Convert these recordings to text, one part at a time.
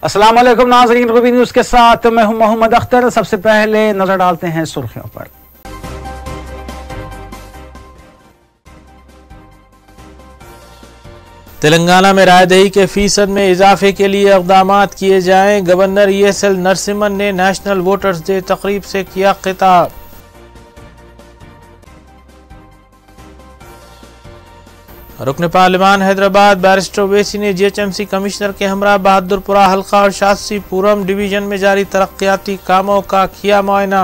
अस्सलाम वालेकुम नाज़रीन, रूबी न्यूज के साथ मैं हूं मोहम्मद अख्तर। सबसे पहले नजर डालते हैं सुर्खियों पर। तेलंगाना में रायदही के फीसद में इजाफे के लिए इक़दाम किए जाएं। गवर्नर ESL नरसिम्हन ने नेशनल वोटर्स डे तकरीब से किया खिताब। रुकन पार्लिमान हैदराबाद बैरिस्टर ओवैसी ने GHMC कमिश्नर के हमरा बहादुरपुरा हल्का और शास्त्रीपुरम डिवीजन में जारी तरक्याती कामों का किया मुआयना।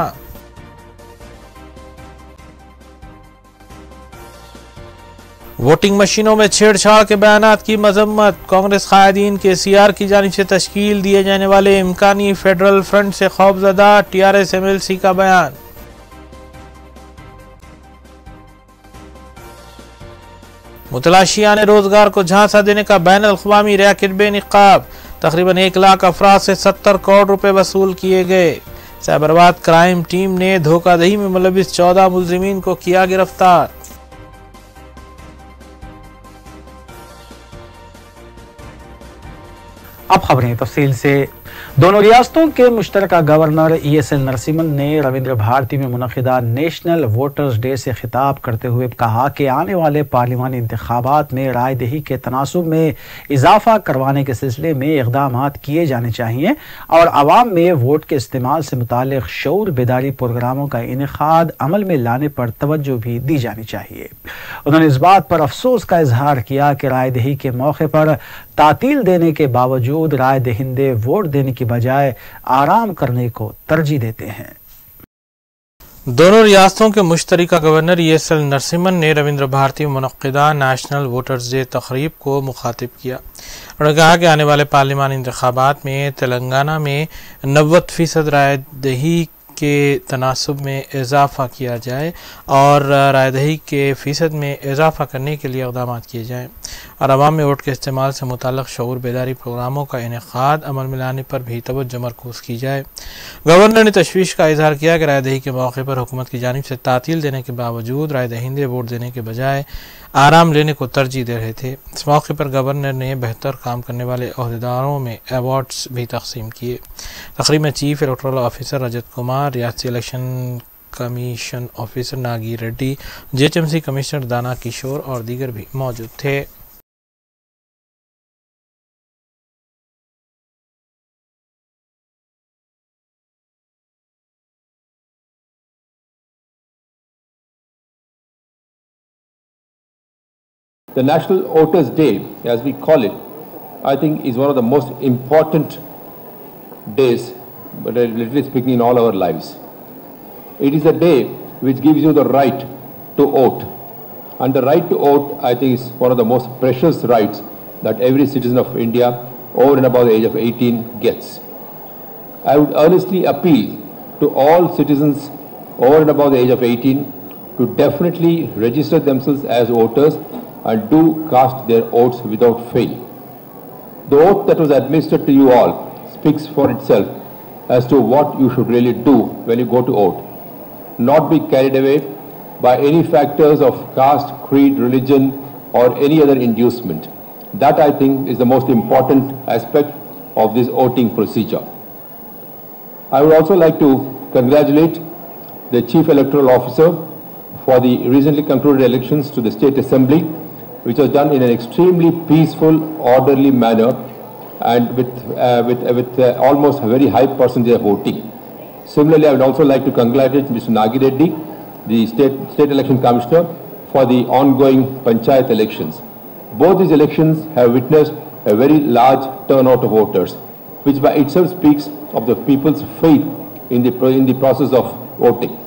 वोटिंग मशीनों में छेड़छाड़ के बयानात की मजम्मत। कांग्रेस कायदीन के CR की जानिब से तश्कील दिए जाने वाले इम्कानी फेडरल फ्रंट से खौफजदा। TRS MLC का बयान। मुतलाशियाने रोजगार को झांसा देने का बैन अल-अक़वामी रैकेट बेनिकाब। तकरीबन 1 लाख अफराद से 70 करोड़ रुपए वसूल किए गए। साइबराबाद क्राइम टीम ने धोखाधड़ी में मुलविस 14 मुलजिमीन को किया गिरफ्तार। अब खबरें तफसील से। दोनों रियासतों के मुश्तरका गवर्नर ESL नरसिम्हन ने रविंद्र भारती में मुनक़िदा नेशनल वोटर्स डे से खिताब करते हुए कहा कि आने वाले पार्लिमानी इंतखाबात में रायदही के तनासुब में इजाफा करवाने के सिलसिले में इक़दाम किए जाने चाहिए और आवाम में वोट के इस्तेमाल से मुताल्लिक़ शऊर बेदारी प्रोग्रामों का इनेकाद अमल में लाने पर तवज्जो भी दी जानी चाहिए। उन्होंने इस बात पर अफसोस का इजहार किया कि रायदही के मौके पर तातील देने के बावजूद राय दहिंदे वोट देने की बजाय आराम करने को तरजीह देते हैं। दोनों रियासतों के मुश्तरका गवर्नर ESL नरसिम्हन ने रविंद्र भारती में मुनक़्क़िदा नेशनल वोटर्स डे तकरीब को मुखातिब किया। उन्होंने कहा कि आने वाले पार्लिमानी इंतखाबात में तेलंगाना में 90% रायदही के तनासुब में इजाफा किया जाए और रायदही के फीसद में इजाफा करने के लिए इक़दाम किए जाएँ और अवाम में वोट के इस्तेमाल से मुताल्लिक़ शऊर बेदारी प्रोग्रामों का इनेकाद अमल में लाने पर भी तवज्जो मरकूज़ की जाए। गवर्नर ने तशवीश का इजहार किया कि रायदही के मौके पर हुकूमत की जानिब से तातील देने के बावजूद राय दहिंदे वोट देने के बजाय आराम लेने को तरजीह दे रहे थे। इस मौके पर गवर्नर ने बेहतर काम करने वाले अहदेदारों में अवार्ड्स भी तकसीम किए। तकरीब में chief electoral officer Rajat Kumar, रियासती election commission officer Nagi Reddy, GHMC commissioner दाना किशोर और दीगर भी मौजूद थे। The National Voters Day, as we call it, I think is one of the most important days, but literally speaking, in all our lives. It is a day which gives you the right to vote. And the right to vote, I think, is one of the most precious rights that every citizen of India over and above the age of 18 gets. I would earnestly appeal to all citizens over and above the age of 18 to definitely register themselves as voters and do cast their votes without fail. The oath that was administered to you all speaks for itself as to what you should really do when you go to vote. Not be carried away by any factors of caste, creed, religion or any other inducement. That, I think, is the most important aspect of this voting procedure. I would also like to congratulate the Chief Electoral Officer for the recently concluded elections to the State Assembly, which was done in an extremely peaceful, orderly manner and with almost a very high percentage of voting. Similarly, I would also like to congratulate Mr. Nagi Reddy, the State Election Commissioner, for the ongoing Panchayat elections. Both these elections have witnessed a very large turnout of voters, which by itself speaks of the people's faith in the process of voting.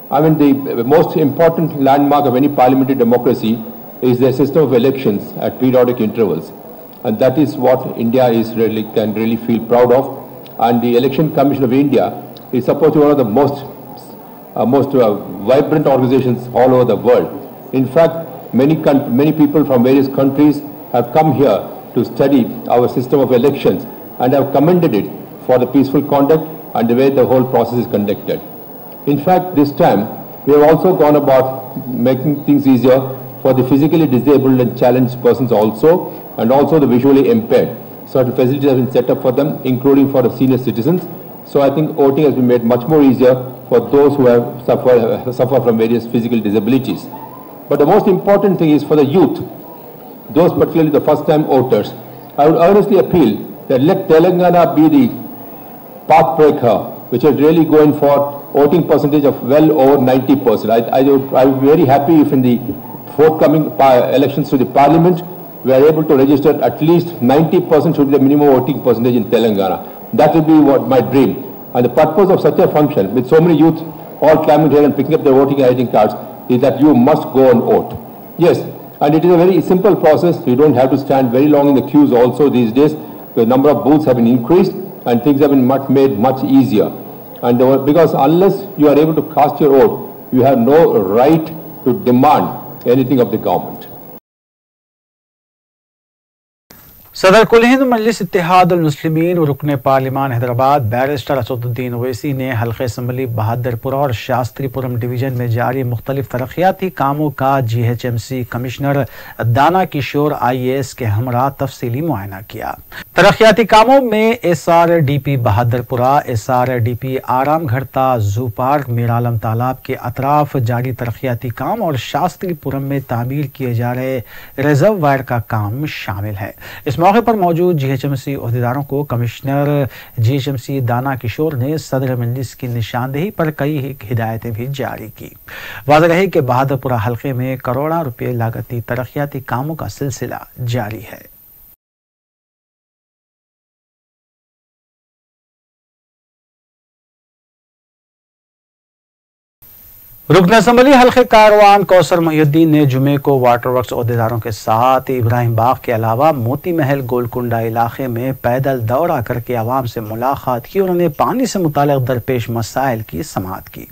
I mean, the most important landmark of any parliamentary democracy is the system of elections at periodic intervals, and that is what India can really feel proud of. And the Election Commission of India is supposed to be one of the most vibrant organizations all over the world. In fact, many people from various countries have come here to study our system of elections and have commended it for the peaceful conduct and the way the whole process is conducted. In fact, this time we have also gone about making things easier for the physically disabled and challenged persons also, and also the visually impaired. certain facilities have been set up for them, including for the senior citizens. So I think voting has been made much more easier for those who have suffer from various physical disabilities. But the most important thing is for the youth, those particularly the first-time voters. I would earnestly appeal that let Telangana be the path breaker, which is really going for voting percentage of well over 90%. I would be very happy if in the forthcoming elections to the parliament, we are able to register at least 90% should be the minimum voting percentage in Telangana. That will be what my dream. And the purpose of such a function, with so many youth all coming here and picking up their voting ID cards, is that you must go and vote. Yes, and it is a very simple process. You don't have to stand very long in the queues also these days. The number of booths have been increased and things have been made much easier. And because unless you are able to cast your vote, you have no right to demand anything of the government. सदर कुल हिंद मजलिस इत्तेहादुल मुस्लिमीन और रुकने parliament Hyderabad barrister Asaduddin Owaisi ने हल्के assembly Bahadurpura और Shastripuram division में जारी मुख्तलिफ तरक्याती कामों का GHMC कमिश्नर दाना किशोर IAS के हमरा तफसीली मुआयना किया। तरक्याती कामों में SRDP Bahadurpura, SRDP आरामघरता, zoo park, Miralam तालाब के अतराफ जारी तरक्याती काम और शास्त्रीपुरम में तामीर किए जा रहे रिजर्वायर का काम शामिल है। इस मौके पर मौजूद GHMC ओहदेदारों को कमिश्नर GHMC दाना किशोर ने सदर मजलिस की निशानदेही पर कई हिदायतें भी जारी की। वाज़ेह रहे कि बहादुरपुरा हल्के में करोड़ों रुपए लागती तरक्याती कामों का सिलसिला जारी है। रुकन असम्बली हल्के कारवान कौसर मोहिउद्दीन ने जुमे को वाटर वर्क्स ओहदेदारों के साथ इब्राहिम बाग के अलावा मोती महल गोलकुंडा इलाके में पैदल दौरा करके आवाम से मुलाकात की और उन्हें पानी से मुताल्लिक़ दरपेश मसाइल की समाअत की।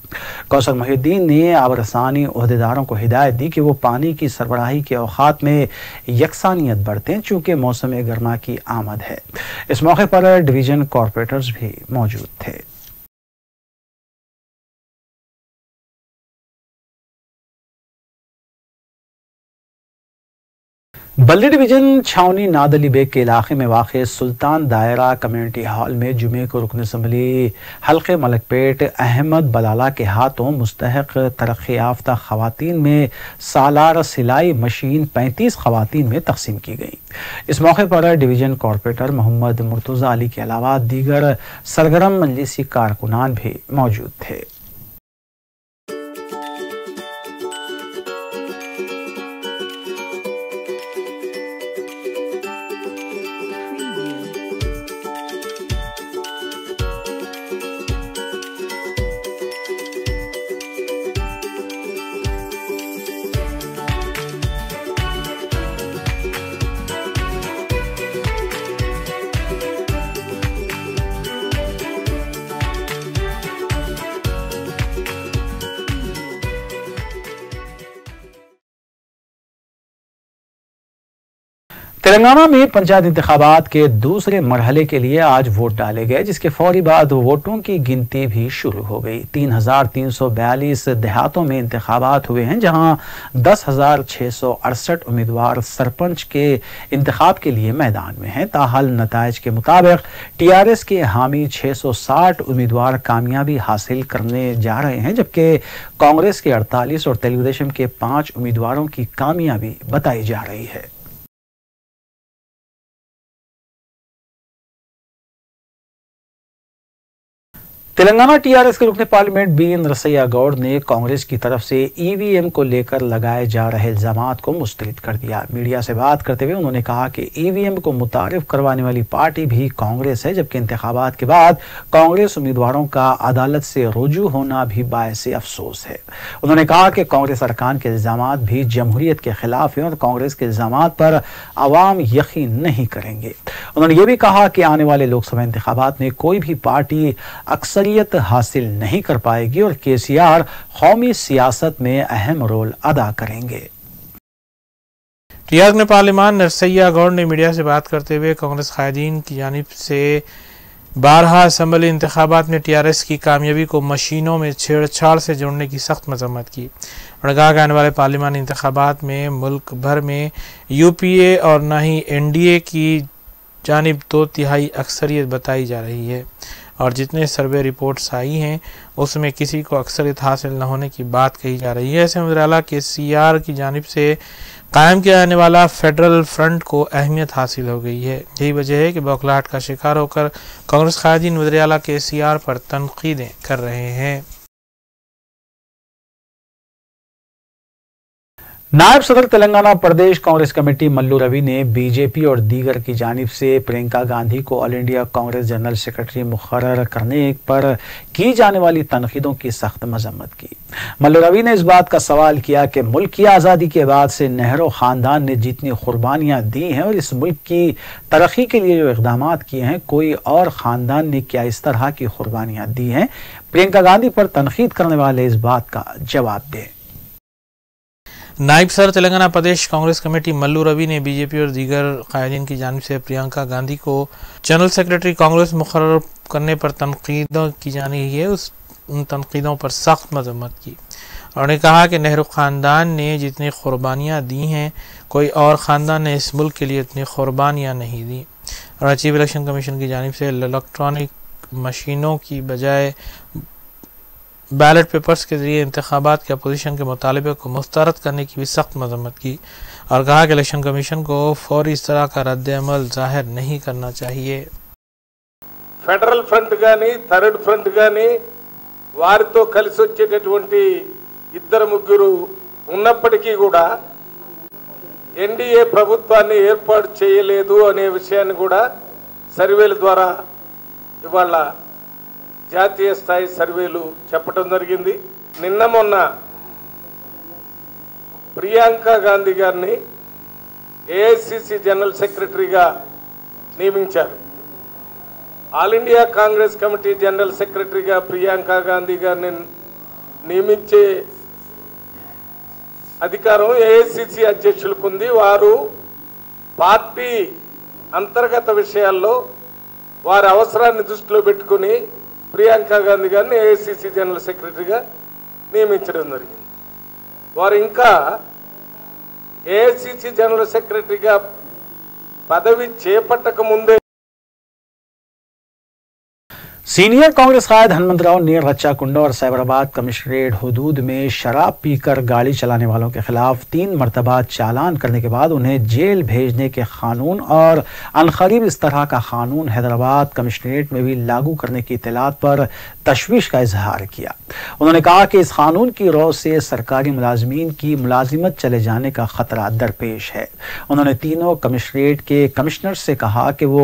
कौसर मोहिउद्दीन ने आबरसानी ओहदेदारों को हिदायत दी कि वो पानी की सरबराही के औकात में यकसानियत बरतें चूँकि मौसम गर्मा की आमद है। इस मौके पर डिवीजन कॉरपोरेटर्स भी मौजूद थे। बल्ली डिवीजन छावनी नादली बेग के इलाके में वाक़ सुल्तान दायरा कम्युनिटी हॉल में जुमे को रुकन असम्बली हल्के मलकपेट अहमद बलाला के हाथों मुस्तहक तरक्की याफ्ता खवातीन में सालार सिलाई मशीन 35 खवातीन में तकसीम की गई। इस मौके पर डिवीजन कॉरपोरेटर मोहम्मद मुर्तज़ा अली के अलावा दीगर सरगर्म मजलिसी कारकुनान भी मौजूद थे। तेलंगाना में पंचायत इंतखाबात के दूसरे मरहले के लिए आज वोट डाले गए, जिसके फौरी बाद वोटों की गिनती भी शुरू हो गई। 3,342 देहातों में इंतखाबात हुए हैं, जहां 10,668 उम्मीदवार सरपंच के इंतखाब के लिए मैदान में हैं। ताहाल नताइज के मुताबिक TRS के हामी 660 उम्मीदवार कामयाबी हासिल करने जा रहे हैं, जबकि कांग्रेस के 48 और तेलुगुदेशम के 5 उम्मीदवारों की कामयाबी बताई जा रही है। तेलंगाना TRS के रुकने पार्लियामेंट BN रसैया गौड़ ने कांग्रेस की तरफ से EVM को लेकर लगाए जा रहे इल्जामात को मुस्तरद कर दिया। मीडिया से बात करते हुए उन्होंने कहा कि EVM को मुतारिफ करवाने वाली पार्टी भी कांग्रेस है, जबकि इंतखाबात के बाद कांग्रेस उम्मीदवारों का अदालत से रुजू होना भी बायसे अफसोस है। उन्होंने कहा कि कांग्रेस अरकान के इल्जामात भी जमहूरियत के खिलाफ हैं और कांग्रेस के इल्जामात पर अवाम यकीन नहीं करेंगे। उन्होंने ये भी कहा कि आने वाले लोकसभा इंतखाबात में कोई भी पार्टी अक्सर हासिल नहीं कर पाएगी और KCR कौमी सियासत में अहम रोल अदा करेंगे। TRS ने पार्लिमान नरसैया गौड़ ने मीडिया से बात करते हुए कांग्रेस कायदीन की जानिब से 12 असम्बली इंतखाबात में TRS की कामयाबी को मशीनों में छेड़छाड़ से जोड़ने की सख्त मजम्मत की। उन्होंने कहा कि आने वाले पार्लिमानी इंतखाबात में मुल्क भर में UPA और न ही NDA की जानिब 2/3 अक्सरियत बताई जा रही है और जितने सर्वे रिपोर्ट्स आई हैं उसमें किसी को अक्सरियत हासिल न होने की बात कही जा रही है। ऐसे में वज़ीर-ए-आला KCR की जानिब से कायम किया जाने वाला फेडरल फ्रंट को अहमियत हासिल हो गई है। यही वजह है कि बौखलाहट का शिकार होकर कांग्रेस कायदीन वज़ीर-ए-आला KCR पर तनकीदें कर रहे हैं। नायब सदर तेलंगाना प्रदेश कांग्रेस कमेटी मल्लू रवि ने बीजेपी और दीगर की जानिब से प्रियंका गांधी को all India Congress general secretary मुकर्रर करने पर की जाने वाली तनकीदों की सख्त मजम्मत की। मल्लू रवि ने इस बात का सवाल किया कि मुल्क की आज़ादी के बाद से नेहरू खानदान ने जितनी कुर्बानियां दी हैं और इस मुल्क की तरक्की के लिए जो इक़दामात किए हैं, कोई और ख़ानदान ने क्या इस तरह की कुर्बानियां दी हैं? प्रियंका गांधी पर तनकीद करने वाले इस बात का जवाब दें। नायब सदर तेलंगाना प्रदेश कांग्रेस कमेटी मल्लू रवि ने बीजेपी और दीगर कायदीन की जानिब से प्रियंका गांधी को जनरल सेक्रेटरी कांग्रेस मुकर्रर करने पर तनकीदों की जानी है उन तनकीदों पर सख्त मजम्मत की। उन्होंने कहा कि नेहरू ख़ानदान ने जितनी कुर्बानियाँ दी हैं, कोई और ख़ानदान ने इस मुल्क के लिए इतनी कुर्बानियाँ नहीं दी। और चीफ इलेक्शन कमीशन की जानिब से इलेक्ट्रॉनिक मशीनों की बजाय बैलेट पेपर्स के जरिए इंतखाबात के अपोजिशन के मुतालबे को मुस्तरद करने की भी सख्त मजम्मत की और कहा कि इलेक्शन कमीशन को फौरी इस तरह का रद्द-ए-अमल जाहिर नहीं करना चाहिए। फेडरल फ्रंट गानी थर्ड फ्रंट गानी వారితో కలిసి వచ్చేటటువంటి ఇద్దరు ముగ్గురు ఉన్నప్పటికీ కూడా ఎన్డీఏ ప్రభుత్వాన్ని ఏర్పాటు చేయలేదు అనే విషయాన్ని కూడా సర్వేల ద్వారా ఇవాళ జాతీయ స్థాయి సర్వేలు చెప్పడం జరిగింది। నిన్న మొన్న ప్రియాంక గాంధీ గారిని ఏఐసిసి జనరల్ సెక్రటరీగా నియమించారు। All India Congress committee general సెక్రటరీగా ప్రియాంక గాంధీ గారిని నియమించే అధికారం ఏఐసిసి అధ్యక్షులకు ఉంది। వారు పార్టీ అంతర్గత విషయాల్లో వారి అవసరాన్ని దృష్టిలో పెట్టుకుని ప్రియాంక గాంధీ గారిని ఏఐసిసి జనరల్ సెక్రటరీగా నియమించడం జరిగింది। వారు ఇంకా ఏఐసిసి జనరల్ సెక్రటరీగా పదవి చేపట్టక ముందే सीनियर कांग्रेस कायद हनुमंत राव ने रच्चाकुंडा और साइबराबाद कमिश्नरेट हुदूद में शराब पीकर गाड़ी चलाने वालों के खिलाफ 3 मरतबा चालान करने के बाद उन्हें जेल भेजने के कानून और अनकरीब इस तरह का कानून हैदराबाद कमिश्नरेट में भी लागू करने की इत्तलात पर तशवीश का इजहार किया। उन्होंने कहा कि इस कानून की रौ से सरकारी मुलाजमीन की मुलाजिमत चले जाने का खतरा दरपेश है। उन्होंने तीनों कमिश्नरेट के कमिश्नर से कहा कि वो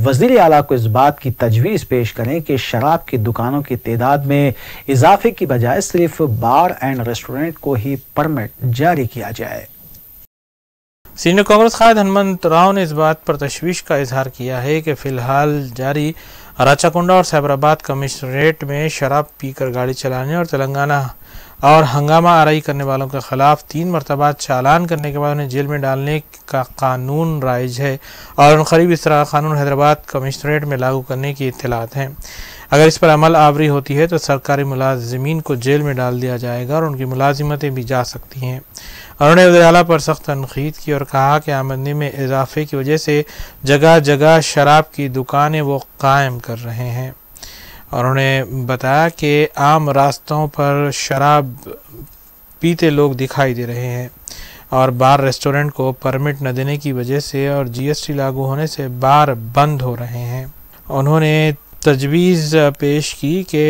वजीर आला को इस बात की तजवीज़ पेश करें कि शराब की दुकानों की तादाद में इजाफे की बजाय सिर्फ बार एंड रेस्टोरेंट को ही परमिट जारी किया जाए। सीनियर कांग्रेस कायद हनुमंत राव ने इस बात पर तशवीश का इजहार किया है कि फिलहाल जारी राचाकुंडा और साइबराबाद कमिश्नरेट में शराब पीकर गाड़ी चलाने और तेलंगाना और हंगामा आराई करने वालों के खिलाफ 3 मरतबा चालान करने के बाद उन्हें जेल में डालने का कानून राइज है और उनकरीब इस तरह का कानून हैदराबाद कमिश्नरेट में लागू करने की इत्तलात हैं। अगर इस पर अमल आवरी होती है तो सरकारी मुलाजिमीन को जेल में डाल दिया जाएगा और उनकी मुलाजिमतें भी जा सकती हैं। उन्होंने वज़ीर आला पर सख्त तनकीद की और कहा कि आमदनी में इजाफे की वजह से जगह जगह शराब की दुकानें वो कायम कर रहे हैं। और उन्होंने बताया कि आम रास्तों पर शराब पीते लोग दिखाई दे रहे हैं और बार रेस्टोरेंट को परमिट न देने की वजह से और जीएसटी लागू होने से बार बंद हो रहे हैं। उन्होंने तजवीज़ पेश की कि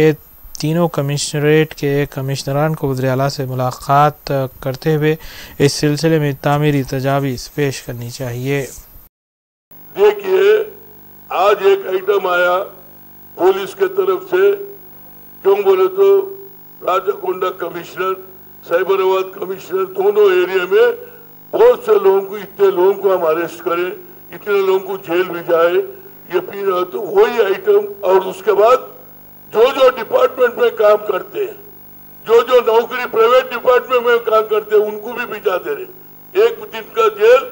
तीनों कमिश्नरेट के कमिश्नरान को वज़ीर आला से मुलाकात करते हुए इस सिलसिले में तामीरी तजावीज़ पेश करनी चाहिए। देखिए, आज एक आइटम आया पुलिस के तरफ से, क्यों बोले तो राचाकुंडा कमिश्नर, साइबराबाद कमिश्नर, दोनों एरिया में बहुत से लोगों को, इतने लोगों को हम अरेस्ट करें, इतने लोगों को जेल भी जाए, ये पीना। तो वही आइटम और उसके बाद जो जो डिपार्टमेंट में काम करते हैं, जो जो नौकरी प्राइवेट डिपार्टमेंट में काम करते हैं, उनको भी भिजा दे रहे। 1 दिन का जेल,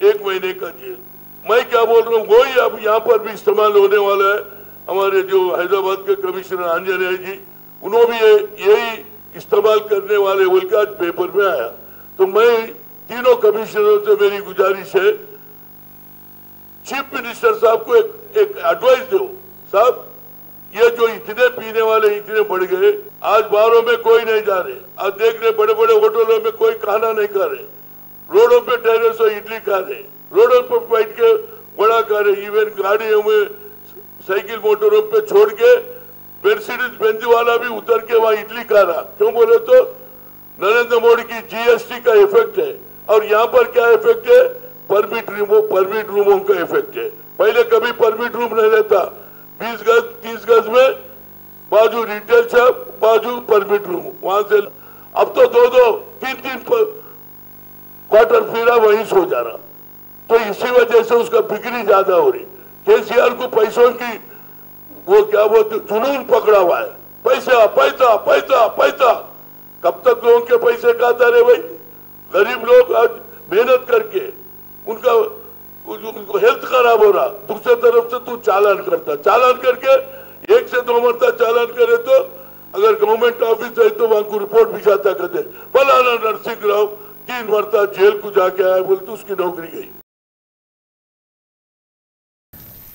1 महीने का जेल। मैं क्या बोल रहा हूँ, वही अब यहाँ पर भी इस्तेमाल होने वाला है। हमारे जो हैदराबाद के कमिश्नर आंजनेय जी, उन्होंने भी यही इस्तेमाल करने वाले बोल के आज पेपर में आया। तो मैं तीनों कमिश्नरों से मेरी गुजारिश है, चीफ मिनिस्टर साहब को एक एडवाइस दो, साहब ये जो इतने पीने वाले इतने बढ़ गए, आज बारों में कोई नहीं जा रहे, आज देख रहे बड़े बड़े होटलों में कोई खाना नहीं खा रहे, रोडों पे ठहरे सो इडली खा रहे, रोडों पर बैठ के बड़ा खा रहे, इवन गाड़ियों में साइकिल मोटरों पे छोड़ के मर्सिडीज बेंज वाला भी उतर के वहां इडली खा रहा। क्यों बोले तो नरेंद्र मोदी की जीएसटी का इफेक्ट है। और यहाँ पर क्या इफेक्ट है? परमिट रूमों का इफेक्ट है। पहले कभी परमिट रूम नहीं रहता, 20 गज 30 गज में बाजू रिटेल शॉप, बाजू परमिट रूम, वहां से अब तो 2-2 3-3 क्वार्टर फिरा वहीं सो जा रहा। तो इसी वजह से उसका बिक्री ज्यादा हो रही। केसीआर को पैसों की वो क्या बोलते जुनून पकड़ा हुआ है, पैसा पैसा पैसा पैसा। कब तक लोगों के पैसे खाता रहे भाई? गरीब लोग आज मेहनत करके उनको हेल्थ खराब हो रहा, दूसरे तरफ से तू चालान करता, चालान करके 1 से 2 मरता चालान करे तो अगर गवर्नमेंट ऑफिस है तो वहां को रिपोर्ट भिजाता कहते फलाना नरसिंह राव 3 मरता जेल को जाके आया, बोलते उसकी नौकरी गई।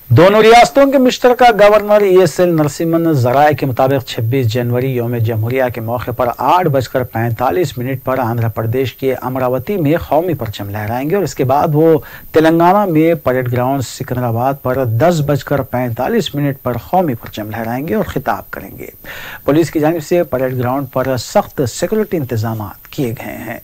दोनों रियासतों के मुश्तरका गवर्नर ESL नरसिम्हन ज़राए के मुताबिक 26 जनवरी यौम जमहूरिया के मौके पर 8:45 पर आंध्र प्रदेश के अमरावती में कौमी परचम लहराएंगे और इसके बाद वो तेलंगाना में परेड ग्राउंड सिकंदराबाद पर 10:45 पर कौमी परचम लहराएंगे और खिताब करेंगे। पुलिस की जानिब से परेड ग्राउंड पर सख्त सिक्योरिटी इंतजाम किए गए हैं।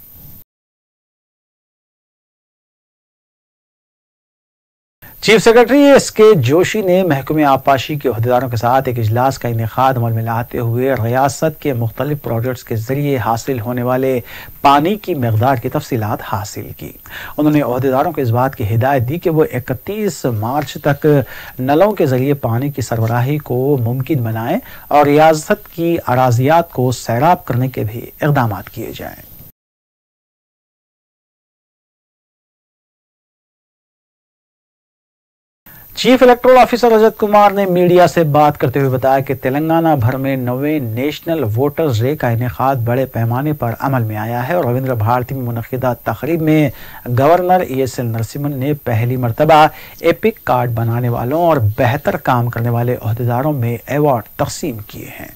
चीफ सेक्रेटरी SK जोशी ने महकमे आबपाशी के अहदेदारों के साथ एक इजलास का इनेकाद अमल में लाते हुए रियासत के मुख्तलिफ प्रोजेक्ट्स के जरिए हासिल होने वाले पानी की मकदार की तफसीलात हासिल की। उन्होंने अहदेदारों को इस बात की हिदायत दी कि वो 31 मार्च तक नलों के जरिए पानी की सरबराही को मुमकिन बनाएं और रियासत की अराजियात को सैराब करने के भी इक़दाम किए जाएं। Chief electoral officer Rajat Kumar ने मीडिया से बात करते हुए बताया कि तेलंगाना भर में 9वें नेशनल वोटर्स डे का इनेकाद बड़े पैमाने पर अमल में आया है और रविंद्र भारती में मुनक़िदा तकरीब में गवर्नर ESL नरसिम्हन ने पहली मरतबा एपिक कार्ड बनाने वालों और बेहतर काम करने वाले अहदेदारों में अवार्ड तकसीम किए हैं।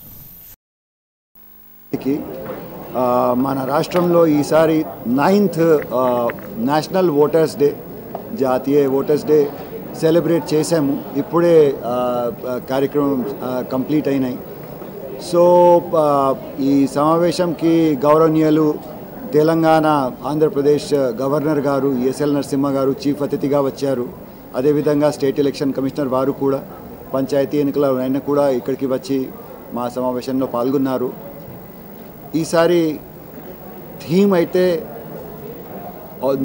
మన రాష్ట్రంలో ఈసారి 9th నేషనల్ ఓటర్స్ డే జాతీయ ఓటర్స్ డే సెలబ్రేట్ చేసాము। ఇప్పుడే కార్యక్రమం కంప్లీట్ అయినాయి। సో ఈ సమావేశంకి గౌరవనీయులు తెలంగాణ ఆంధ్రప్రదేశ్ గవర్నర్ గారు ESL నరసింహ గారు చీఫ్ అతిథిగా వచ్చారు। అదేవిధంగా స్టేట్ ఎలక్షన్ కమిషనర్ వారు కూడా పంచాయతీ ఎన్నికల ఆయన కూడా ఇక్కడికి వచ్చి మా సమావేశంలో పాల్గొన్నారు। ఈసారి థీమ్ అయితే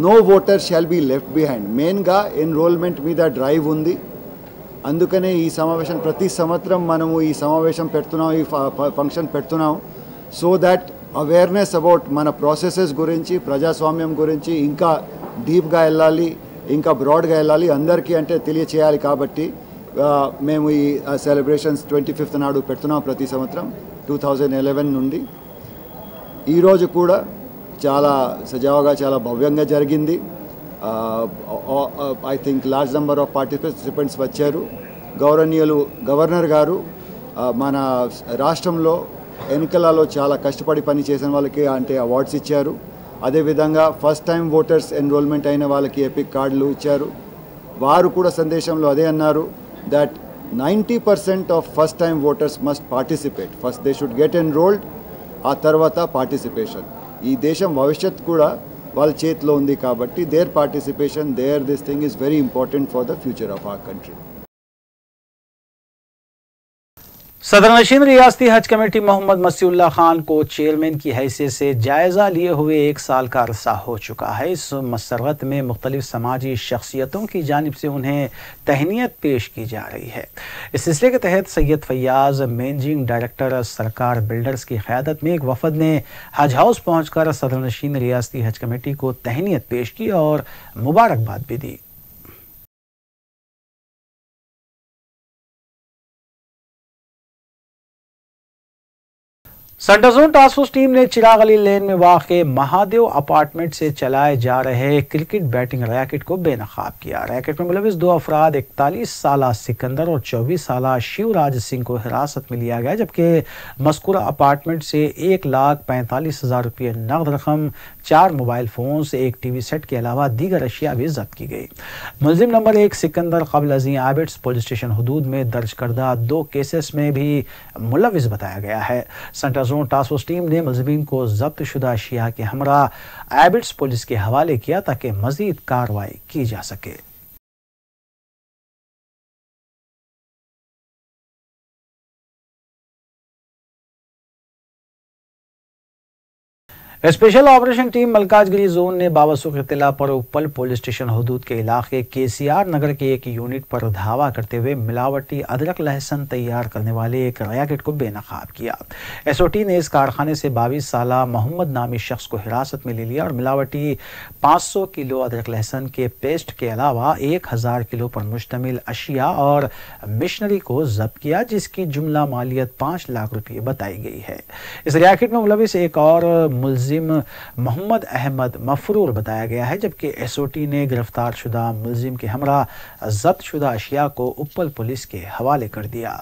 no voter shall be left behind, మెయిన్గా ఎన్రోల్మెంట్ మీద డ్రైవ్ ఉంది। అందుకనే ఈ సమావేశం ప్రతి సంవత్సరం మనము ఈ సమావేశం పెడుతున్నాం, ఈ ఫంక్షన్ పెడుతున్నాం సో దట్ అవేర్నెస్ అబౌట్ మన ప్రాసెసెస్ గురించి ప్రజాస్వామ్యం గురించి ఇంకా డీప్గా వెళ్ళాలి, ఇంకా బ్రాడ్గా వెళ్ళాలి, అందరికీ అంటే తెలియచేయాలి। కాబట్టి మేము ఈ సెలబ్రేషన్స్ 25th నాడు పెడుతున్నాం ప్రతి సంవత్సరం 2011 నుండి। ఈరోజు కూడా చాలా సజావుగా చాలా భవ్యంగా జరిగింది। I think large number of participants వచ్చారు। గౌరవనీయులు గవర్నర్ గారు మన రాష్ట్రంలో ఎన్నికలలో చాలా కష్టపడి పని చేసిన వాళ్ళకి అంటే అవార్డ్స్ ఇచ్చారు। అదేవిధంగా ఫస్ట్ టైం ఓటర్స్ ఎన్రోల్మెంట్ అయిన వాళ్ళకి ఎపిక్ కార్డులు ఇచ్చారు। వారు కూడా సందేశంలో అదే అన్నారు that 90% of first time voters must participate, first they should get enrolled, ఆ తర్వాత పార్టిసిపేషన్। ఈ దేశం భవిష్యత్తు కూడా వాళ్ళ చేతిలో ఉంది కాబట్టి their participation their this thing is very important for the future of our country. सदरनशीन रियासती हज कमेटी मोहम्मद मसीउल्लाह खान को चेयरमैन की हैसियत से जायज़ा लिए हुए 1 साल का अरसा हो चुका है। इस मसरत में मुख्तलिफ समाजी शख्सियतों की जानिब से उन्हें तहनीत पेश की जा रही है। इस सिलसिले के तहत सैयद फैयाज मैनेजिंग डायरेक्टर सरकार बिल्डर्स की क़यादत में एक वफद ने हज हाउस पहुँचकर सदरनशीन रियासती हज कमेटी को तहनीत पेश की और मुबारकबाद भी दी। Central zone task force team ने चिराग अली लेन में वाक़ महादेव अपार्टमेंट से चलाए जा रहे क्रिकेट बैटिंग रैकेट को बेनकाब किया। रैकेट में मुलविस 2 अफराद 41 साला सिकंदर और 24 साला शिवराज सिंह को हिरासत में लिया गया, जबकि मज़कूरा अपार्टमेंट से 1,45,000 रुपये नकद रकम, 4 मोबाइल फोन्स, 1 टीवी सेट के अलावा दीगर अशिया भी जब्त की गई। मुलजिम नंबर 1 सिकंदर कबल अज़ीं एबिट्स पुलिस स्टेशन हदूद में दर्ज करदा 2 केसेस में भी मुलविस बताया गया है। Central zone task force team ने मुलजिमीन को जब्त शुदा अशिया के हमरा एबिट्स पुलिस के हवाले किया ताकि मजीद कार्रवाई की जा सके। Special operation team Malkajgiri zone ने बावसूख इत्तला पर उपल पुलिस स्टेशन हदूद के इलाके केसीआर नगर के एक यूनिट पर धावा करते हुए मिलावटी अदरक लहसुन तैयार करने वाले एक रैकेट को बेनकाब किया। एसओटी ने इस कारखाने से 22 साला मोहम्मद नामी शख्स को हिरासत में ले लिया और मिलावटी 500 किलो अदरक लहसुन के पेस्ट के अलावा 1000 किलो पर मुश्तमिल अशिया और मिशनरी को जब्त किया, जिसकी जुमला मालियत 5 लाख रुपये बताई गई है। इस रैकेट में मुलविस एक और मुलजिम मोहम्मद अहमद मफरूर बताया गया है, जबकि एसओटी ने गिरफ्तार शुदा मुलजिम के हमरा जब्त शुदा अशिया को उपल पुलिस के हवाले कर दिया।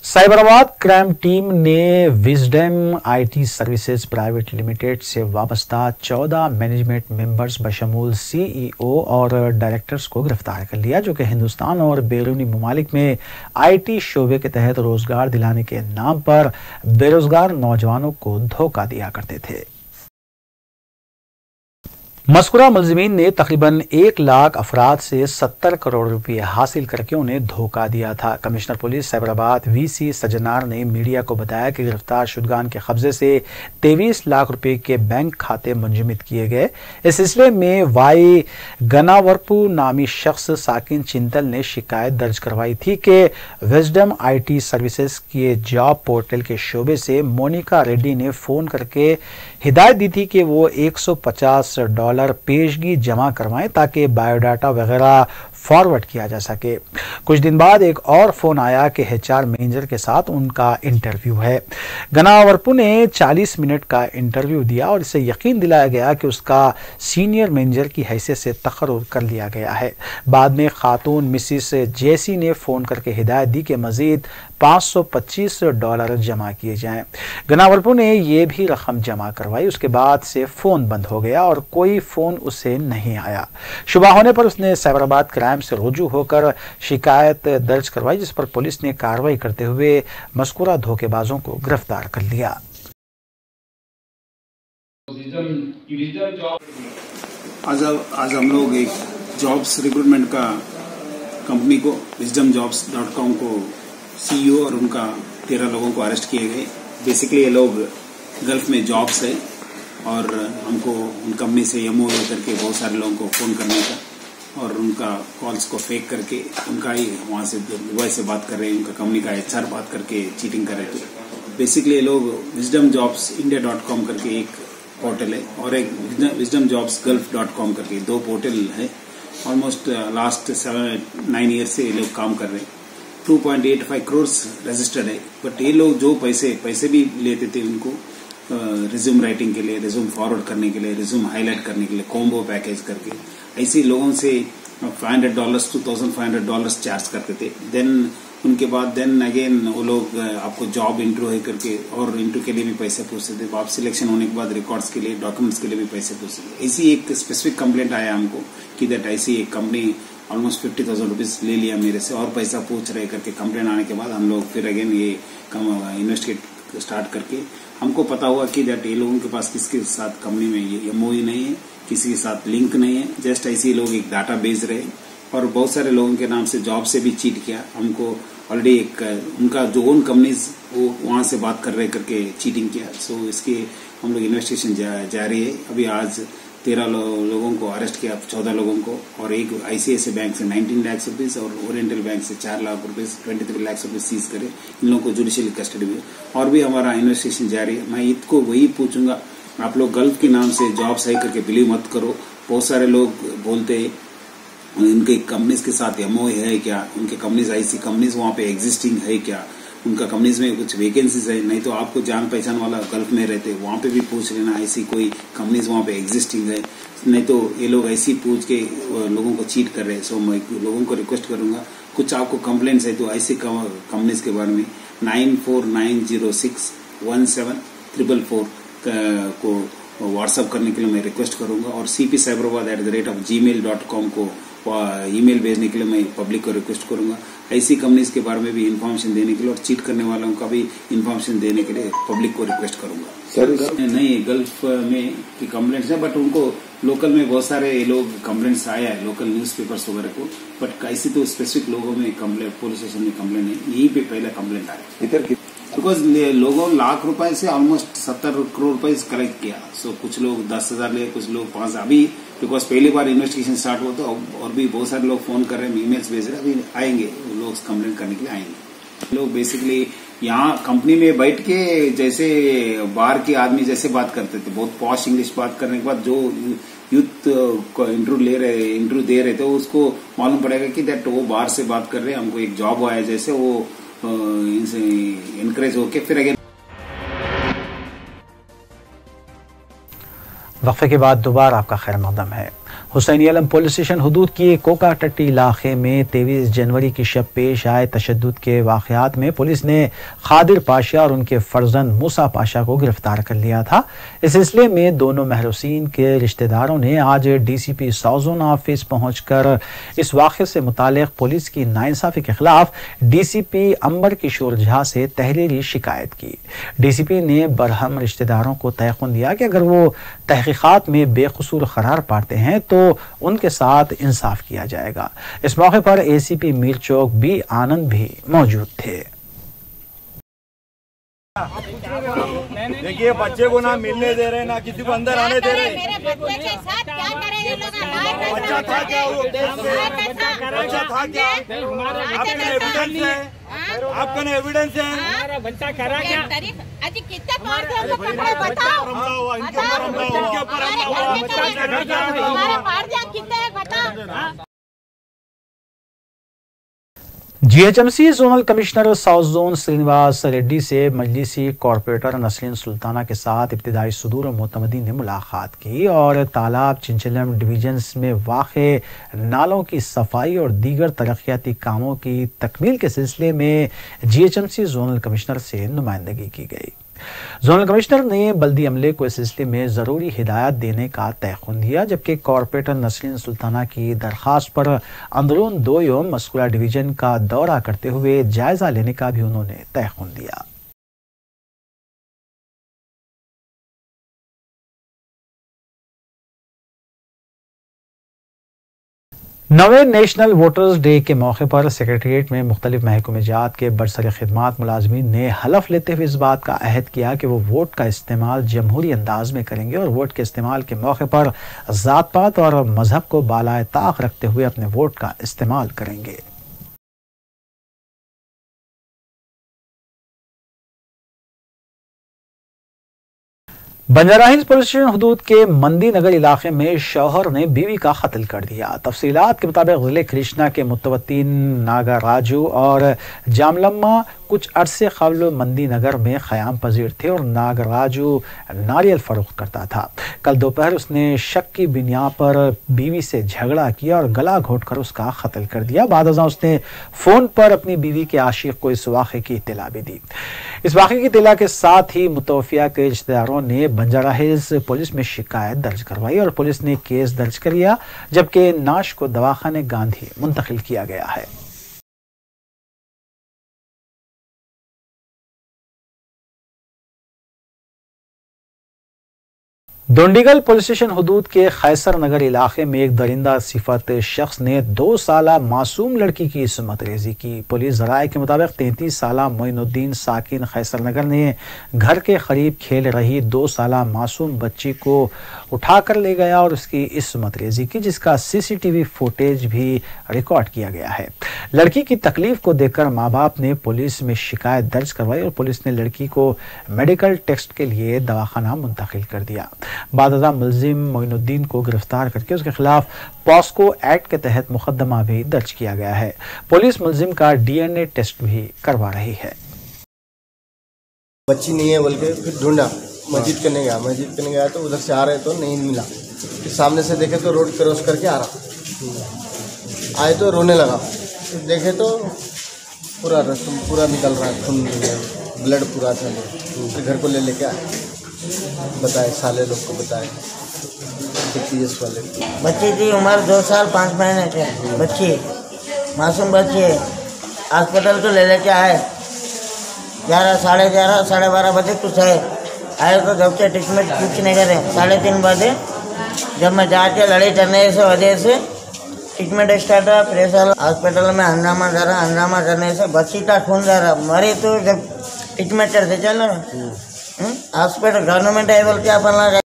साइबराबाद क्राइम टीम ने wisdom IT services private limited से वाबस्ता 14 मैनेजमेंट मेंबर्स बशमूल सीईओ और डायरेक्टर्स को गिरफ्तार कर लिया, जो कि हिंदुस्तान और बैरूनी ममालिक में आईटी शोबे के तहत रोजगार दिलाने के नाम पर बेरोजगार नौजवानों को धोखा दिया करते थे। मज़कूरा मुलजिमीन ने तकरीबन 1 लाख अफराद से 70 करोड़ रुपये हासिल करके उन्हें धोखा दिया था। Commissioner police Cyberabad VC Sajjanar ने मीडिया को बताया कि गिरफ्तार शुदगान के कब्जे से 23 लाख रुपए के बैंक खाते मुंजमद किए गए। इस सिलसिले में वाई गनावरपू नामी शख्स साकिन चिंतल ने शिकायत दर्ज करवाई थी कि विजडम आईटी सर्विसेज के जॉब पोर्टल के शोबे से मोनिका रेड्डी ने फोन करके हिदायत दी थी कि वो $150 पेशगी जमा करवाएं ताकि बायोडाटा वगैरह फॉरवर्ड किया जा सके। कुछ दिन बाद एक और फोन आया कि एचआर मैनेजर के साथ उनका इंटरव्यू है। गनावरपू ने 40 मिनट का इंटरव्यू दिया और इसे यकीन दिलाया गया कि उसका सीनियर मैनेजर की हैसियत से तकर्रुर कर लिया गया है। बाद में खातून मिसिस जेसी ने फोन करके हिदायत दी कि मजीद $525 जमा किए जाएं। गनावरपू ने यह भी रकम जमा करवाई। उसके बाद से फोन बंद हो गया और कोई फोन उसे नहीं आया। शुबा होने पर उसने साइबराबाद क्राइम से रुजू होकर शिकायत दर्ज करवाई, जिस पर पुलिस ने कार्रवाई करते हुए मज़कूरा धोखेबाजों को गिरफ्तार कर लिया। आज हम लोग एक जॉब्स रिक्रूटमेंट का कंपनी को wisdomjobs.com को सीईओ और उनका 13 लोगों को अरेस्ट किए गए। बेसिकली ये लोग गल्फ में जॉब्स है और हमको उन कंपनी से एमओयू करके बहुत सारे लोगों को फोन करने का और उनका कॉल्स को फेक करके उनका ही वहां से दुबई से बात कर रहे हैं, उनका कंपनी का एचआर बात करके चीटिंग कर रहे थे। बेसिकली ये लोग wisdomjobsindia.com करके एक पोर्टल है और एक wisdomjobsgulf.com करके 2 पोर्टल है। ऑलमोस्ट लास्ट 7-9 ईयर से ये लोग काम कर रहे हैं। 2.85 करोड़ रजिस्टर्ड है। बट ये लोग जो पैसे भी लेते थे उनको रिज्यूम राइटिंग के लिए, रिज्यूम फॉरवर्ड करने के लिए, रिज्यूम हाईलाइट करने के लिए कॉम्बो पैकेज करके ऐसे लोगों से $500 to $1,500 चार्ज करते थे। देन उनके बाद अगेन वो लोग आपको जॉब इंटरव्यू है करके और इंटरव्यू के लिए भी पैसे पूछते थे। आप सिलेक्शन होने के बाद रिकॉर्ड्स के लिए, डॉक्यूमेंट्स के लिए भी पैसे पूछते थे। ऐसी एक स्पेसिफिक कंप्लेंट आया हमको कि दैट ऐसी एक कंपनी ऑलमोस्ट 50,000 रुपीज ले लिया मेरे से और पैसा पूछ रहे करके कंप्लेंट आने के बाद हम लोग फिर अगेन ये इन्वेस्टिगेट स्टार्ट करके हमको पता हुआ कि दैट ये लोगों के पास किसके साथ कंपनी में ये एमओयू नहीं है, किसी के साथ लिंक नहीं है, जस्ट ऐसे लोग एक डाटा बेच रहे और बहुत सारे लोगों के नाम से जॉब से भी चीट किया। हमको ऑलरेडी एक उनका जो ओन कंपनीज वो वहां से बात कर रहे करके चीटिंग किया। सो इसके हम लोग इन्वेस्टिगेशन जारी है। अभी आज 13 लोगों को अरेस्ट किया, 14 लोगों को, और एक आईसीआईसीआई बैंक से 19 लाख रुपीज और ओरिएंटल बैंक से 4 lakh rupees 23 lakh rupees seize करे। इन लोगों को जुडिशियल कस्टडी में और भी हमारा इन्वेस्टिगेशन जारी है। मैं इसको वही पूछूंगा, आप लोग गल्फ के नाम से जॉब सही करके बिलीव मत करो। बहुत सारे लोग बोलते उनके कंपनीज के साथ एमओ है क्या, उनके कंपनीज ऐसी कंपनीज वहाँ पे एग्जिस्टिंग है क्या, उनका कंपनीज में कुछ वैकेंसीज है, नहीं तो आपको जान पहचान वाला गल्फ में रहते वहाँ पे भी पूछ लेना ऐसी कोई कंपनीज वहाँ पे एग्जिस्टिंग है, नहीं तो ये लोग ऐसी पूछ के लोगों को चीट कर रहे हैं। सो मैं लोगों को रिक्वेस्ट करूंगा, कुछ आपको कंप्लेंट्स है तो ऐसी कंपनीज के बारे में 9490617444 को व्हाट्सअप करने के लिए मैं रिक्वेस्ट करूंगा, और cpcyberabad@gmail.com को ईमेल भेजने के लिए मैं पब्लिक को रिक्वेस्ट करूंगा। ऐसी कंपनीज के बारे में भी इन्फॉर्मेशन देने के लिए और चीट करने वालों का भी इन्फॉर्मेशन देने के लिए पब्लिक को रिक्वेस्ट करूंगा। सर नहीं, गल्फ में की कंप्लेंट्स है, बट उनको लोकल में बहुत सारे लोग कंप्लेंट्स आया है लोकल न्यूज़पेपर्स वगैरह को, बट कैसे तो स्पेसिफिक लोगों में कंप्लेंट पुलिस स्टेशन में कंप्लेंट है, यहीं पे पहला कंप्लेंट आया इधर बिकॉज लोगों लाख रुपए से ऑलमोस्ट 70 करोड़ रुपए कलेक्ट किया। सो कुछ लोग 10,000 लिए, कुछ लोग 5,000। अभी बिकॉज पहली बार इन्वेस्टिगेशन स्टार्ट हुआ तो और भी बहुत सारे लोग फोन कर रहे हैं, ईमेल्स भेज रहे हैं, अभी आएंगे लोग कंप्लेंट करने के लिए आएंगे। लोग बेसिकली यहाँ कंपनी में बैठ के जैसे बाहर के आदमी जैसे बात करते थे, बहुत पॉश इंग्लिश बात करने के बाद जो यूथ को इंटरव्यू दे रहे थे उसको मालूम पड़ेगा कि दैट वो बाहर से बात कर रहे हैं, हमको एक जॉब आया जैसे वो इनसे इनकरेज होके फिर अगेन। वक्फे के बाद दोबारा आपका खैर मकदम है। हुसैनी आलम पुलिस स्टेशन हदूद की कोका टट्टी इलाके में 23 जनवरी की शब पेश आए तशद्दुद के वाक़यात में पुलिस ने खादिर पाशा और उनके फर्जंद मूसा पाशा को गिरफ्तार कर लिया था। इस सिलसिले में दोनों महरूसीन के रिश्तेदारों ने आज DCP साउथ जोन ऑफिस पहुंचकर इस वाक़े से मुतालिक पुलिस की नाइंसाफ़ी के खिलाफ DCP अंबर किशोर झा से तहरीरी शिकायत की। DCP ने बरहम रिश्तेदारों को तयक़ुन दिया कि अगर वो तहक़ीक़ात में बेकसूर करार पाते हैं तो उनके साथ इंसाफ किया जाएगा। इस मौके पर ACP मीर चौक B आनंद भी मौजूद थे। देखिए, बच्चे को ना मिलने दे रहे, ना किसी को अंदर आने दे रहे। मेरे बच्चे के साथ क्या करें ये लोग? बच्चा था क्या? वो बच्चा था क्या? आपका एविडेंस है? आपका एविडेंस है? हमारा बच्चा करा क्या? अजी कितने मार के हमको पकड़े बताओ। इनके ऊपर हमला हुआ। हमारे मार दिया कितने बताओ। GHMC zonal commissioner south zone Srinivas Reddy से मजलिसी कॉरपोरेटर नसरीन सुल्ताना के साथ इब्तिदाई सुदूर मोतमदी ने मुलाकात की और तालाब चिंचलम डिवीजन्स में वाक़े नालों की सफाई और दीगर तरक्याती कामों की तकमील के सिलसिले में GHMC जोनल कमिश्नर से नुमाइंदगी की गई। जोनल कमिश्नर ने बल्दी अमले को इस सिलसिले में ज़रूरी हिदायत देने का तयक़ुन दिया, जबकि कॉरपोरेटर नसरीन सुल्ताना की दरख्वास्त पर अंदरून 2 यौम मस्कुरा डिवीजन का दौरा करते हुए जायजा लेने का भी उन्होंने तयक़ुन दिया। नवे नेशनल वोटर्स डे के मौके पर सेक्रेटरीट में मुख्तलिफ महकमेजात के बरसर खिदमात मुलाजमीन ने हलफ लेते हुए इस बात का अहद किया कि वो वोट का इस्तेमाल जमहूरी अंदाज में करेंगे और वोट के इस्तेमाल के मौके पर ज़ात पात और मजहब को बालाए ताक रखते हुए अपने वोट का इस्तेमाल करेंगे। बंजारा हिल्स पुलिस स्टेशन हदूद के मंदी नगर इलाके में शौहर ने बीवी का कत्ल कर दिया। तफसीलात के मुताबिक जिले कृष्णा के मुतवत्तिन नागाराजू और जामलम्मा कुछ अरसे कबल मंदी नगर में क़याम पजीर थे और नागराजू नारियल फरोख्त करता था। कल दोपहर उसने शक की बिनियाद पर बीवी से झगड़ा किया और गला घोंटकर उसका कत्ल कर दिया। बाद अज़ां उसने फ़ोन पर अपनी बीवी के आशिक को इस वाक़े की इत्तला भी दी। इस वाक़े की इत्तला के साथ ही मुतवफ़िया के रिश्तेदारों ने बंजारा हिल्स पुलिस में शिकायत दर्ज करवाई और पुलिस ने केस दर्ज कर लिया, जबकि नाश को दवाखाने गांधी मुंतकिल किया गया है। दोंडीगल पुलिस स्टेशन हदूद के खैसर नगर इलाके में एक दरिंदा सिफत शख्स ने 2 साला मासूम लड़की की इसमत रेजी की। पुलिस ज़राए के मुताबिक 33 साला मोइनुद्दीन साकिन खैसर नगर ने घर के करीब खेल रही 2 साला मासूम बच्ची को उठाकर ले गया और उसकी इसमत रेजी की, जिसका CCTV फुटेज भी रिकॉर्ड किया गया है। लड़की की तकलीफ को देखकर माँ बाप ने पुलिस में शिकायत दर्ज करवाई और पुलिस ने लड़की को मेडिकल टेस्ट के लिए दवाखाना मुंतकिल कर दिया। बादजा मुलजिम मोइनुद्दीन को गिरफ्तार करके उसके खिलाफ पॉस्को एक्ट के तहत मुकदमा भी दर्ज किया गया है। पुलिस मुलजिम का DNA टेस्ट भी करवा रही है। बच्ची नहीं है बोल के फिर ढूंढा, मस्जिद करने गया तो उधर से आ रहे तो नहीं मिला, फिर सामने से देखे तो रोड क्रॉस करके आ रहा, आए तो रोने लगा, फिर देखे तो पूरा निकल रहा है, खून ब्लड पूरा था। फिर घर को लेके आए, बताए साले लोग को बताए, TPS वाले। बच्ची की उम्र 2 साल 5 महीने के, बच्ची मासूम बच्ची है। हॉस्पिटल को ले लेके आए 11, साढ़े 11, साढ़े 12 बजे कुछ है, आए तो जब से ट्रीटमेंट कुछ नहीं करे। 3:30 बजे जब मैं जाके लड़ाई करने से वजह से ट्रीटमेंट स्टार्ट हुआ, प्रेशर हॉस्पिटल में हंगामा करने से बच्ची का खून जा रहा, मरे तो जब ट्रीटमेंट करते चलो हॉस्पिटल गवर्नमेंट है बोल के अपन।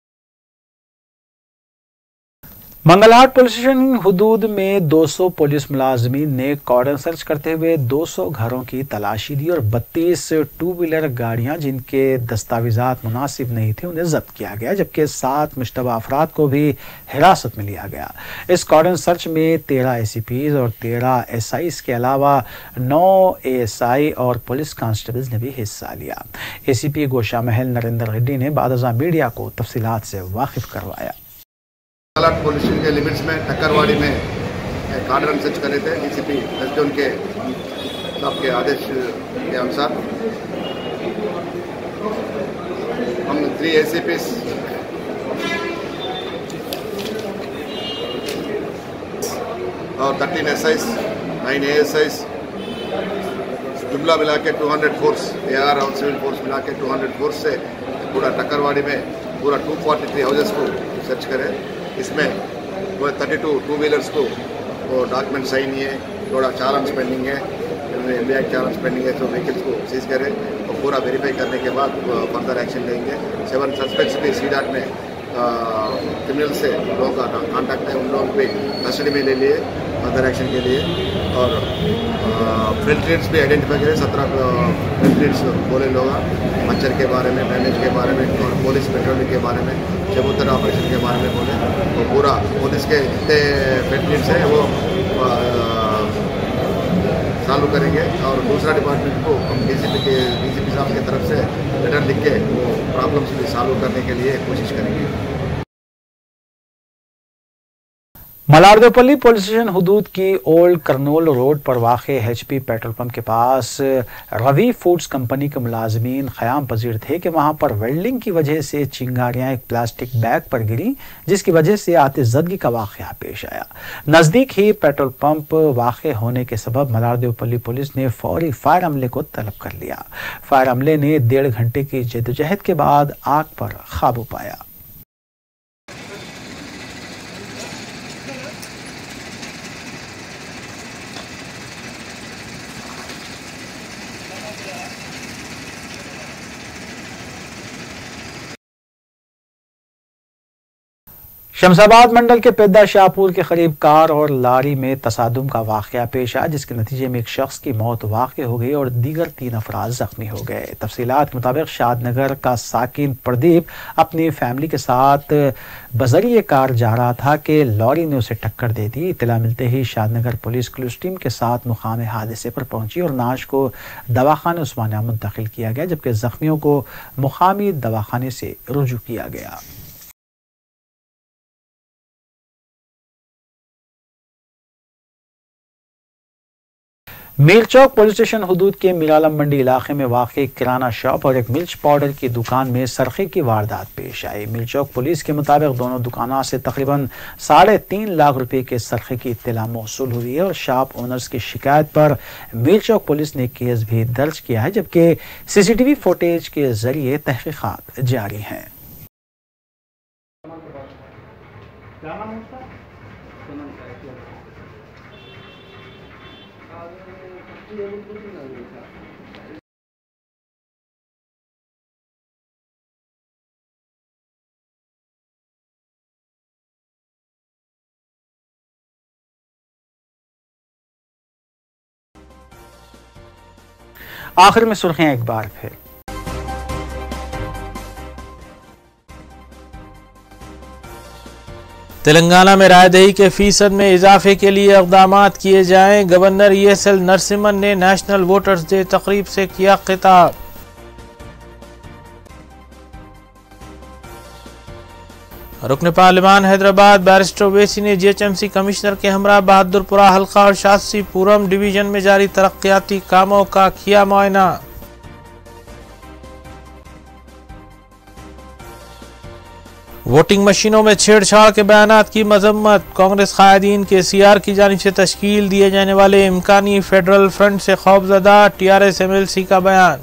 मंगलहाट पुलिस स्टेशन हुदूद में 200 पुलिस मुलाजमीन ने कॉर्डन सर्च करते हुए 200 घरों की तलाशी दी और 32 टू व्हीलर गाड़ियां जिनके दस्तावेजात मुनासिब नहीं थे उन्हें जब्त किया गया, जबकि 7 मुश्तबा अफराद को भी हिरासत में लिया गया। इस कॉर्डन सर्च में 13 ACPs और 13 SIs के अलावा 9 ASI और पुलिस कांस्टेबल्स ने भी हिस्सा लिया। ACP गोशा महल नरेंद्र रेड्डी ने बादजा मीडिया को तफसीलात से वाकिफ करवाया। मंगलहाट पुलिस स्टेशन के लिमिट्स में टक्करवाड़ी में कॉर्डन सर्च कर रहे थे। DCP वेस्ट के साहब के आदेश के अनुसार हम 3 ACPs और 13 SIs, 9 ASIs जुमला मिला के 200 फोर्स, AR और सिविल फोर्स मिला के 200 फोर्स से पूरा टक्करवाड़ी में पूरा 243 हाउसेस को सर्च करें। इसमें पूरे 32 टू व्हीलर्स को वो डॉक्यूमेंट सही नहीं है, थोड़ा चालान पेंडिंग है, MVI चालान पेंडिंग है, तो व्हीकल्स को सीज करें और पूरा वेरीफाई करने के बाद फर्दर एक्शन लेंगे। 7 सस्पेक्ट्स भी CDAT में क्रिमिनल से लोगों का कॉन्टैक्ट है, उन लोगों को कस्टडी में ले लिए फर्दर एक्शन के लिए। और फिल्ट्रेट्स भी आइडेंटिफाई करें, 17 फिल्ट्रेट्स बोले लोग मच्छर के बारे में, ड्रेनेज के बारे में और पुलिस पेट्रोलिंग के बारे में, चबूतर ऑपरेशन के बारे में बोले। तो पूरा पुलिस के जितने फिल्ट्रेट्स हैं वो चालू करेंगे और दूसरा डिपार्टमेंट को हम DCP साहब की तरफ से लेटर लिख के वो प्रॉब्लम्स भी सॉल्व करने के लिए कोशिश करेंगे। मलारदेवपल्ली पुलिस स्टेशन हुदूद की ओल्ड करनोल रोड पर वाक़े HP पेट्रोल पंप के पास रवि फूड्स कंपनी के मुलाजमीन ख़याम पजीर थे कि वहां पर वेल्डिंग की वजह से चिंगारियां एक प्लास्टिक बैग पर गिरी, जिसकी वजह से आतिशज़दगी का वाक़या पेश आया। नज़दीक ही पेट्रोल पंप वाक़े होने के सबब मलारदेवपल्ली पुलिस ने फौरी फायर अमले को तलब कर लिया। फायर अमले ने 1.5 घंटे की जद्दोजहद के बाद आग पर काबू पाया। शमशाबाद मंडल के पेद्दा शाहपुर के करीब कार और लारी में तसादुम का वाक़या पेश आया, जिसके नतीजे में एक शख्स की मौत वाक़ हो गई और दीगर 3 अफराद जख्मी हो गए। तफसीलात के मुताबिक शादनगर का साकिन प्रदीप अपनी फैमिली के साथ बजरिए कार जा रहा था कि लॉरी ने उसे टक्कर दे दी। इत्तला मिलते ही शादनगर पुलिस क्लूस टीम के साथ मुकाम हादसे पर पहुंची और नाश को दवाखाने उस्मानिया मुंतकिल किया गया, जबकि जख्मियों को मुकामी दवाखाने से रुजू किया गया। मीरचौक पुलिस स्टेशन हुदूद के मीरालम मंडी इलाके में वाक़ किराना शॉप और एक मिर्च पाउडर की दुकान में सरखे की वारदात पेश आई। मीरचौक पुलिस के मुताबिक दोनों दुकानों से तकरीबन 3.5 लाख रुपए के सरखे की इत्तला मौसूल हुई है और शॉप ओनर्स की शिकायत पर मीरचौक पुलिस ने केस भी दर्ज किया है, जबकि CCTV फुटेज के जरिए तहकीकात जारी हैं। आखिर में सुर्खियां एक बार फिर। तेलंगाना में रायदही के फीसद में इजाफे के लिए इक़दामात किए जाएं। गवर्नर ESL नरसिम्हन ने नेशनल वोटर्स डे तकरीब से किया खिताब। रुकन पार्लिमान हैदराबाद बैरिस्टर ओवैसी ने GHMC कमिश्नर के हमरा बहादुरपुरा हल्का और शास्त्रीपुरम डिवीजन में जारी तरक्याती कामों का किया मुआयना। वोटिंग मशीनों में छेड़छाड़ के बयानात की मजम्मत। कांग्रेस कायदीन के CR की जानिब से तश्कील दिए जाने वाले इम्कानी फेडरल फ्रंट से खौफजदा। TRS MLC का बयान।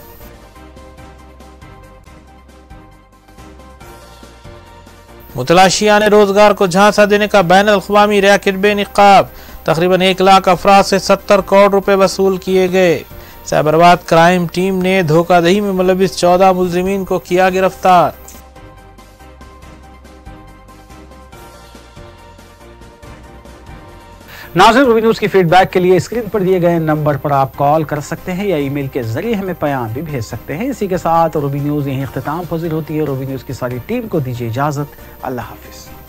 मुतलाशियाने रोजगार को झांसा देने का बैन अल-अक़वामी रैकेट बेनिकाब। तकरीबन 1 लाख अफराद से 70 करोड़ रुपए वसूल किए गए। साइबराबाद क्राइम टीम ने धोखाधड़ी में मुलविस 14 मुलजिमीन को किया गिरफ्तार। नाज़रीन, रूबी न्यूज़ की फीडबैक के लिए स्क्रीन पर दिए गए नंबर पर आप कॉल कर सकते हैं या ईमेल के जरिए हमें पैगाम भी भेज सकते हैं। इसी के साथ रूबी न्यूज़ यहीं इख्तिताम पज़ीर होती है। रूबी न्यूज़ की सारी टीम को दीजिए इजाज़त। अल्लाह हाफिज़।